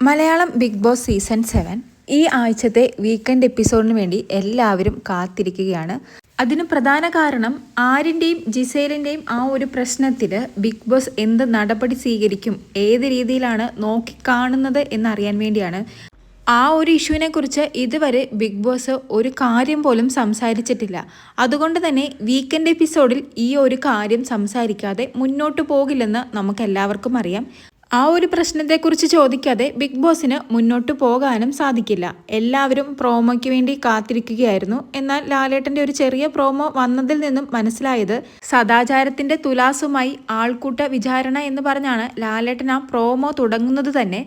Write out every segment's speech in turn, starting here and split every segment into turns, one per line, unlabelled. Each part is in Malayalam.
മലയാളം ബിഗ് ബോസ് സീസൺ 7 ഈ ആഴ്ചത്തെ വീക്കെൻഡ് എപ്പിസോഡിന് വേണ്ടി എല്ലാവരും കാത്തിരിക്കുകയാണ്. അതിന് പ്രധാന കാരണം ആര്യൻ്റെയും ജിസേലിൻ്റെയും ആ ഒരു പ്രശ്നത്തിൽ ബിഗ് ബോസ് എന്ത് നടപടി സ്വീകരിക്കും, ഏത് രീതിയിലാണ് നോക്കിക്കാണുന്നത് എന്നറിയാൻ വേണ്ടിയാണ്. ആ ഒരു ഇഷ്യൂവിനെ കുറിച്ച് ഇതുവരെ ബിഗ് ബോസ് ഒരു കാര്യം പോലും സംസാരിച്ചിട്ടില്ല. അതുകൊണ്ട് തന്നെ വീക്കെൻഡ് എപ്പിസോഡിൽ ഈ ഒരു കാര്യം സംസാരിക്കാതെ മുന്നോട്ട് പോകില്ലെന്ന് നമുക്കെല്ലാവർക്കും അറിയാം. ആ ഒരു പ്രശ്നത്തെക്കുറിച്ച് ചോദിക്കാതെ ബിഗ് ബോസിന് മുന്നോട്ട് പോകാനും സാധിക്കില്ല. എല്ലാവരും പ്രോമോയ്ക്ക് വേണ്ടി കാത്തിരിക്കുകയായിരുന്നു. എന്നാൽ ലാലേട്ടൻ്റെ ഒരു ചെറിയ പ്രോമോ വന്നതിൽ നിന്നും മനസ്സിലായത് സദാചാരത്തിൻ്റെ തുലാസുമായി ആൾക്കൂട്ട വിചാരണ എന്ന് പറഞ്ഞാണ് ലാലേട്ടൻ ആ പ്രോമോ തുടങ്ങുന്നത് തന്നെ.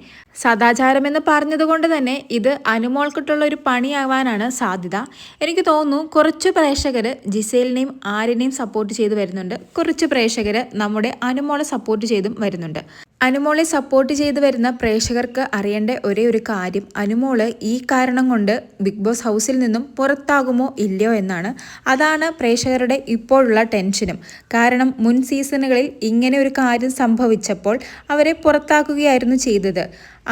സദാചാരമെന്ന് പറഞ്ഞതുകൊണ്ട് തന്നെ ഇത് അനുമോൾക്കിട്ടുള്ള ഒരു പണിയാവാനാണ് സാധ്യത. എനിക്ക് തോന്നുന്നു കുറച്ച് പ്രേക്ഷകർ ജിസേലിനെയും ആര്യനെയും സപ്പോർട്ട് ചെയ്ത് വരുന്നുണ്ട്, കുറച്ച് പ്രേക്ഷകർ നമ്മുടെ അനുമോളെ സപ്പോർട്ട് ചെയ്തും വരുന്നുണ്ട്. അനുമോളെ സപ്പോർട്ട് ചെയ്ത് വരുന്ന പ്രേക്ഷകർക്ക് അറിയേണ്ട ഒരേ ഒരു കാര്യം, അനുമോള് ഈ കാരണം കൊണ്ട് ബിഗ് ബോസ് ഹൗസിൽ നിന്നും പുറത്താകുമോ ഇല്ലയോ എന്നാണ്. അതാണ് പ്രേക്ഷകരുടെ ഇപ്പോഴുള്ള ടെൻഷനും. കാരണം മുൻ സീസണുകളിൽ ഇങ്ങനെ ഒരു കാര്യം സംഭവിച്ചപ്പോൾ അവരെ പുറത്താക്കുകയായിരുന്നു ചെയ്തത്.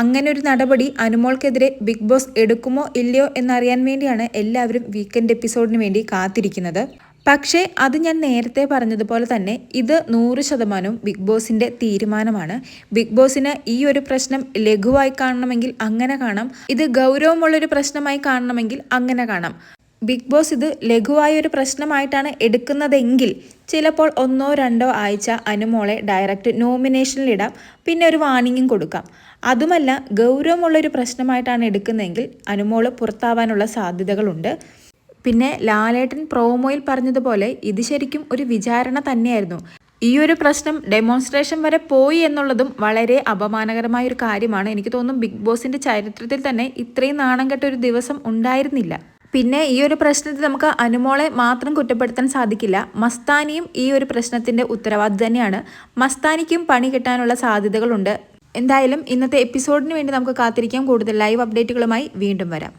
അങ്ങനെ ഒരു നടപടി അനുമോൾക്കെതിരെ ബിഗ് ബോസ് എടുക്കുമോ ഇല്ലയോ എന്നറിയാൻ വേണ്ടിയാണ് എല്ലാവരും വീക്കെൻഡ് എപ്പിസോഡിന് വേണ്ടി കാത്തിരിക്കുന്നത്. പക്ഷേ അത് ഞാൻ നേരത്തെ പറഞ്ഞതുപോലെ തന്നെ ഇത് 100% ബിഗ് ബോസിൻ്റെ തീരുമാനമാണ്. ബിഗ് ബോസിന് ഈ ഒരു പ്രശ്നം ലഘുവായി കാണണമെങ്കിൽ അങ്ങനെ കാണാം, ഇത് ഗൗരവമുള്ളൊരു പ്രശ്നമായി കാണണമെങ്കിൽ അങ്ങനെ കാണാം. ബിഗ് ബോസ് ഇത് ലഘുവായൊരു പ്രശ്നമായിട്ടാണ് എടുക്കുന്നതെങ്കിൽ ചിലപ്പോൾ 1-2 ആഴ്ച അനുമോളെ ഡയറക്റ്റ് നോമിനേഷനിലിടാം, പിന്നെ ഒരു വാർണിംഗും കൊടുക്കാം. അതുമല്ല ഗൗരവമുള്ളൊരു പ്രശ്നമായിട്ടാണ് എടുക്കുന്നതെങ്കിൽ അനുമോള് പുറത്താവാനുള്ള സാധ്യതകളുണ്ട്. പിന്നെ ലാലേട്ടൻ പ്രോമോയിൽ പറഞ്ഞതുപോലെ ഇത് ശരിക്കും ഒരു വിചാരണ തന്നെയായിരുന്നു. ഈ ഒരു പ്രശ്നം ഡെമോൺസ്ട്രേഷൻ വരെ പോയി എന്നുള്ളതും വളരെ അപമാനകരമായ ഒരു കാര്യമാണ്. എനിക്ക് തോന്നുന്നു ബിഗ് ബോസിൻ്റെ ചരിത്രത്തിൽ തന്നെ ഇത്രയും നാണം കെട്ട ഒരു ദിവസം ഉണ്ടായിരുന്നില്ല. പിന്നെ ഈ ഒരു പ്രശ്നത്തിൽ നമുക്ക് അനുമോളെ മാത്രം കുറ്റപ്പെടുത്താൻ സാധിക്കില്ല, മസ്താനിയും ഈ ഒരു പ്രശ്നത്തിൻ്റെ ഉത്തരവാദി തന്നെയാണ്. മസ്താനിക്കും പണി കിട്ടാനുള്ള സാധ്യതകളുണ്ട്. എന്തായാലും ഇന്നത്തെ എപ്പിസോഡിന് വേണ്ടി നമുക്ക് കാത്തിരിക്കാം. കൂടുതൽ ലൈവ് അപ്ഡേറ്റുകളുമായി വീണ്ടും വരാം.